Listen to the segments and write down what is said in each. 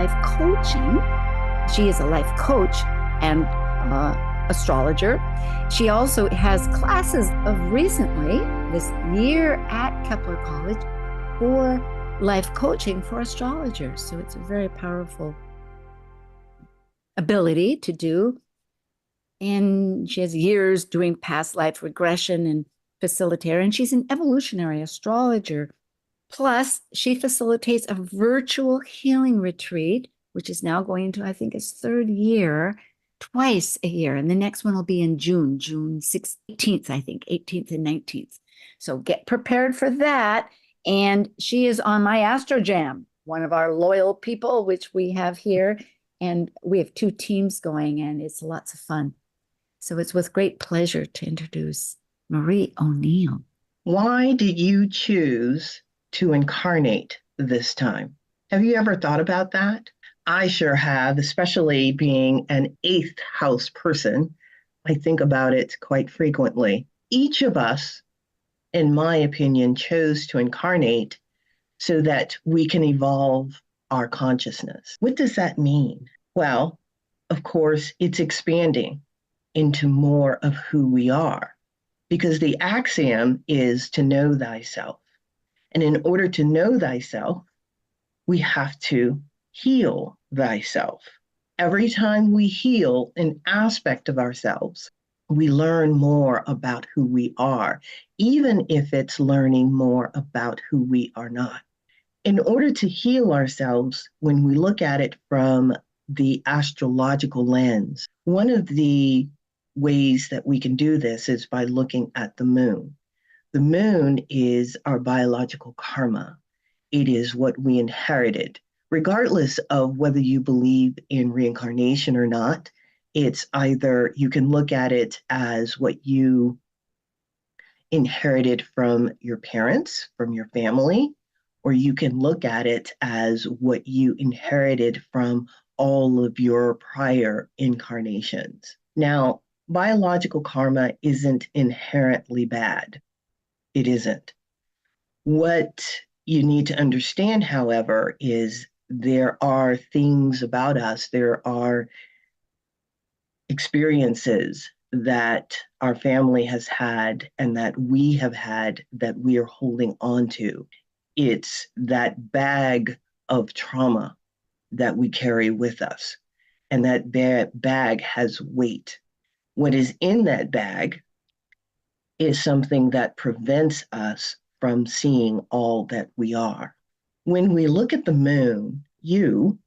life coaching. She is a life coach and astrologer. She also has classes of recently this year at Kepler College for life coaching for astrologers. So it's a very powerful ability to do. And she has years doing past life regression and facilitator, and she's an evolutionary astrologer. Plus, she facilitates a virtual healing retreat, which is now going to, I think, its third year, twice a year. And the next one will be in June 18th, I think, 18th and 19th. So get prepared for that. And she is on my Astro Jam, one of our loyal people, which we have here. And we have 2 teams going, and it's lots of fun. So it's with great pleasure to introduce Marie O'Neill. Why did you choose to incarnate this time? Have you ever thought about that? I sure have, especially being an 8th house person. I think about it quite frequently. Each of us, in my opinion, chose to incarnate so that we can evolve our consciousness. What does that mean? Well, of course, it's expanding into more of who we are, because the axiom is to know thyself. And in order to know thyself, we have to heal thyself. Every time we heal an aspect of ourselves, we learn more about who we are, even if it's learning more about who we are not. In order to heal ourselves, when we look at it from the astrological lens, one of the ways that we can do this is by looking at the moon. The moon is our biological karma. It is what we inherited. Regardless of whether you believe in reincarnation or not, it's either you can look at it as what you inherited from your parents, from your family, or you can look at it as what you inherited from all of your prior incarnations. Now, biological karma isn't inherently bad. It isn't. What you need to understand, however, is there are things about us, there are experiences that our family has had and that we have had that we are holding on to. It's that bag of trauma that we carry with us, and that bag has weight. What is in that bag is something that prevents us from seeing all that we are. When we look at the moon, you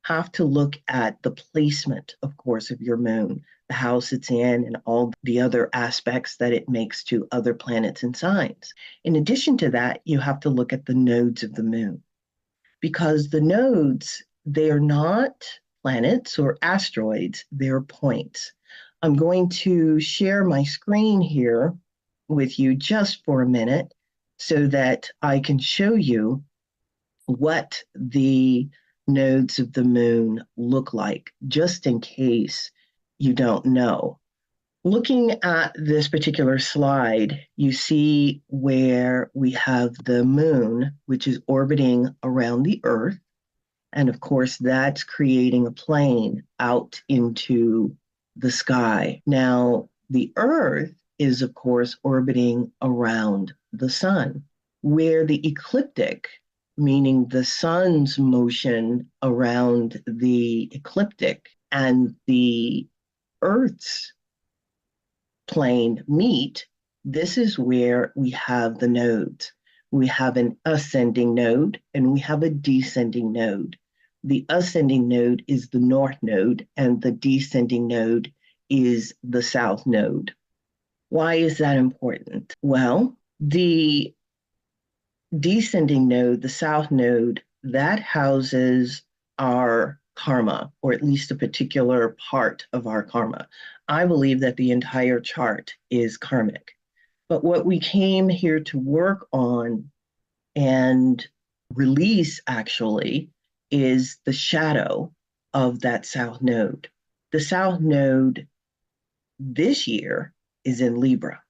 have to look at the placement, of course, of your moon, the house it's in, and all the other aspects that it makes to other planets and signs. In addition to that, you have to look at the nodes of the moon, because the nodes, they're not planets or asteroids, they're points. I'm going to share my screen here with you just for a minute so that I can show you what the nodes of the moon look like, just in case you don't know. Looking at this particular slide, you see where we have the moon, which is orbiting around the Earth. And of course, that's creating a plane out into the sky. Now, the Earth is, of course, orbiting around the sun, where the ecliptic, meaning the sun's motion around the ecliptic and the Earth's plane meet, this is where we have the nodes. We have an ascending node and we have a descending node. The ascending node is the north node and the descending node is the south node. Why is that important? Well, the descending node, the south node, that houses our karma, or at least a particular part of our karma. I believe that the entire chart is karmic. But what we came here to work on and release, actually, is the shadow of that south node. The south node this year is in Libra,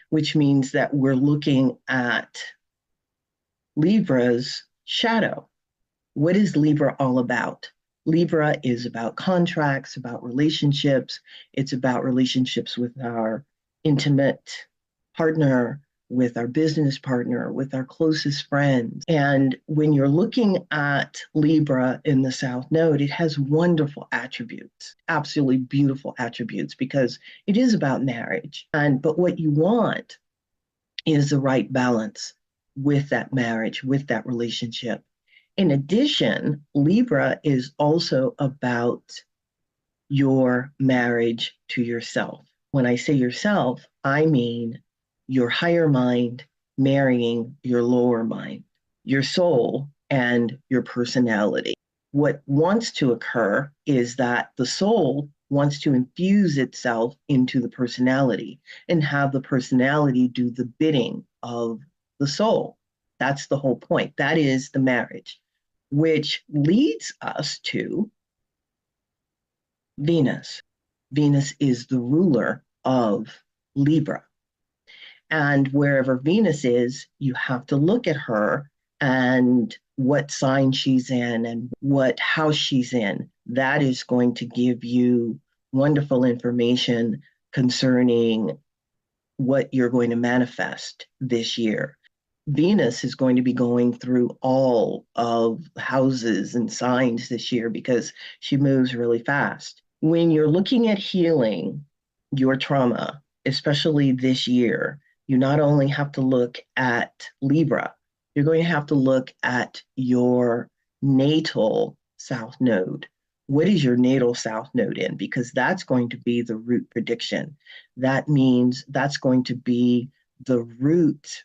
which means that we're looking at Libra's shadow. What is Libra all about? Libra is about contracts, about relationships. It's about relationships with our intimate partner, with our business partner, with our closest friends. And when you're looking at Libra in the South Node, it has wonderful attributes, absolutely beautiful attributes, because it is about marriage. But what you want is the right balance with that marriage, with that relationship. In addition, Libra is also about your marriage to yourself. When I say yourself, I mean your higher mind marrying your lower mind, your soul and your personality. What wants to occur is that the soul wants to infuse itself into the personality and have the personality do the bidding of the soul. That's the whole point. That is the marriage, which leads us to Venus. Venus is the ruler of Libra. And wherever Venus is, you have to look at her and what sign she's in and what house she's in. That is going to give you wonderful information concerning what you're going to manifest this year. Venus is going to be going through all of houses and signs this year because she moves really fast. When you're looking at healing your trauma, especially this year, you not only have to look at Libra, you're going to have to look at your natal South Node. What is your natal South Node in? Because that's going to be the root prediction. That means that's going to be the root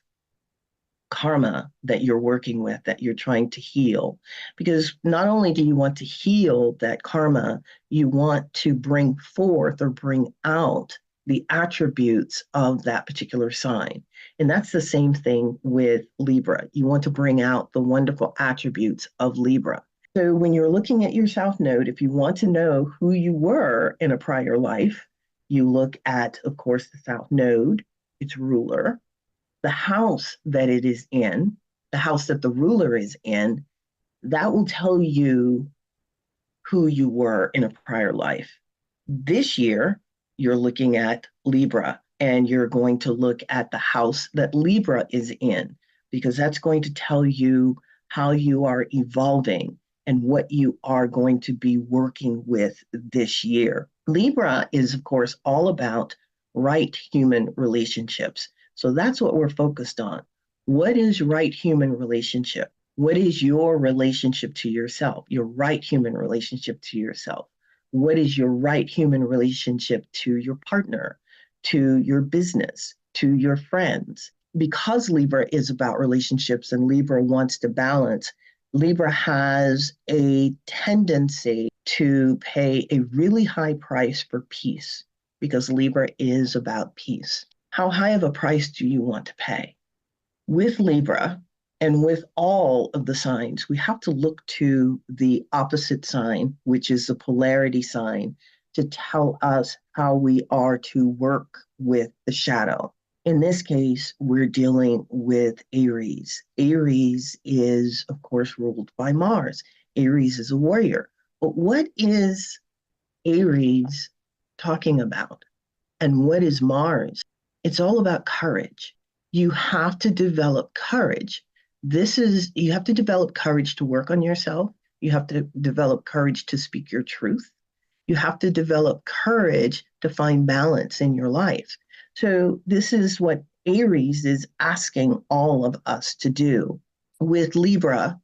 karma that you're working with, that you're trying to heal. Because not only do you want to heal that karma, you want to bring forth or bring out the attributes of that particular sign. And that's the same thing with Libra. You want to bring out the wonderful attributes of Libra. So when you're looking at your South Node, if you want to know who you were in a prior life, you look at, of course, the South Node, its ruler, the house that it is in, the house that the ruler is in, that will tell you who you were in a prior life. This year, you're looking at Libra and you're going to look at the house that Libra is in, because that's going to tell you how you are evolving and what you are going to be working with this year. Libra is, of course, all about right human relationships. So that's what we're focused on. What is right human relationship? What is your relationship to yourself? Your right human relationship to yourself? What is your right human relationship to your partner, to your business, to your friends? Because Libra is about relationships and Libra wants to balance, Libra has a tendency to pay a really high price for peace because Libra is about peace. How high of a price do you want to pay? With Libra and with all of the signs, we have to look to the opposite sign, which is the polarity sign, to tell us how we are to work with the shadow. In this case, we're dealing with Aries. Aries is, of course, ruled by Mars. Aries is a warrior. But what is Aries talking about? And what is Mars? It's all about courage. You have to develop courage. You have to develop courage to work on yourself. You have to develop courage to speak your truth. You have to develop courage to find balance in your life. So this is what Aries is asking all of us to do. With Libra,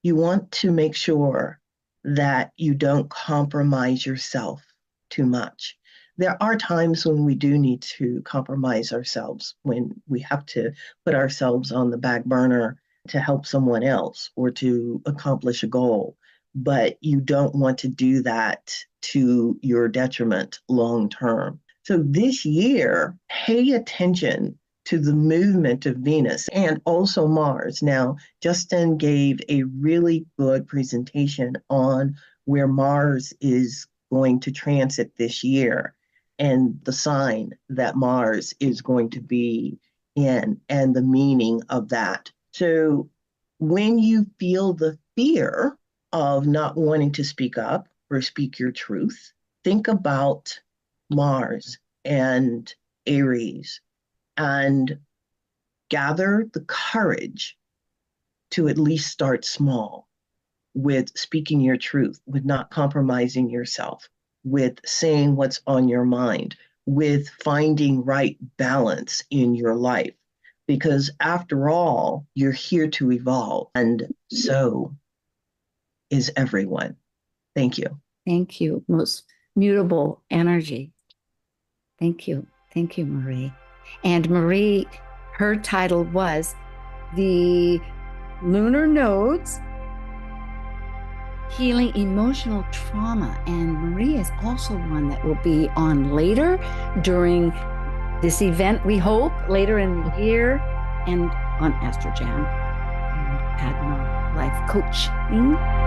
you want to make sure that you don't compromise yourself too much. There are times when we do need to compromise ourselves, when we have to put ourselves on the back burner to help someone else or to accomplish a goal. But you don't want to do that to your detriment long term. So this year, pay attention to the movement of Venus and also Mars. Now, Justin gave a really good presentation on where Mars is going to transit this year and the sign that Mars is going to be in and the meaning of that. So when you feel the fear of not wanting to speak up or speak your truth, think about Mars and Aries and gather the courage to at least start small with speaking your truth, with not compromising yourself, with saying what's on your mind, with finding right balance in your life. Because after all, you're here to evolve. And so is everyone. Thank you. Thank you. Most mutable energy. Thank you. Thank you, Marie. And Marie, her title was The Lunar Nodes Healing Emotional Trauma. And Marie is also one that will be on later during this event, we hope, later in the year, and on AstroJam and Padma Life Coaching.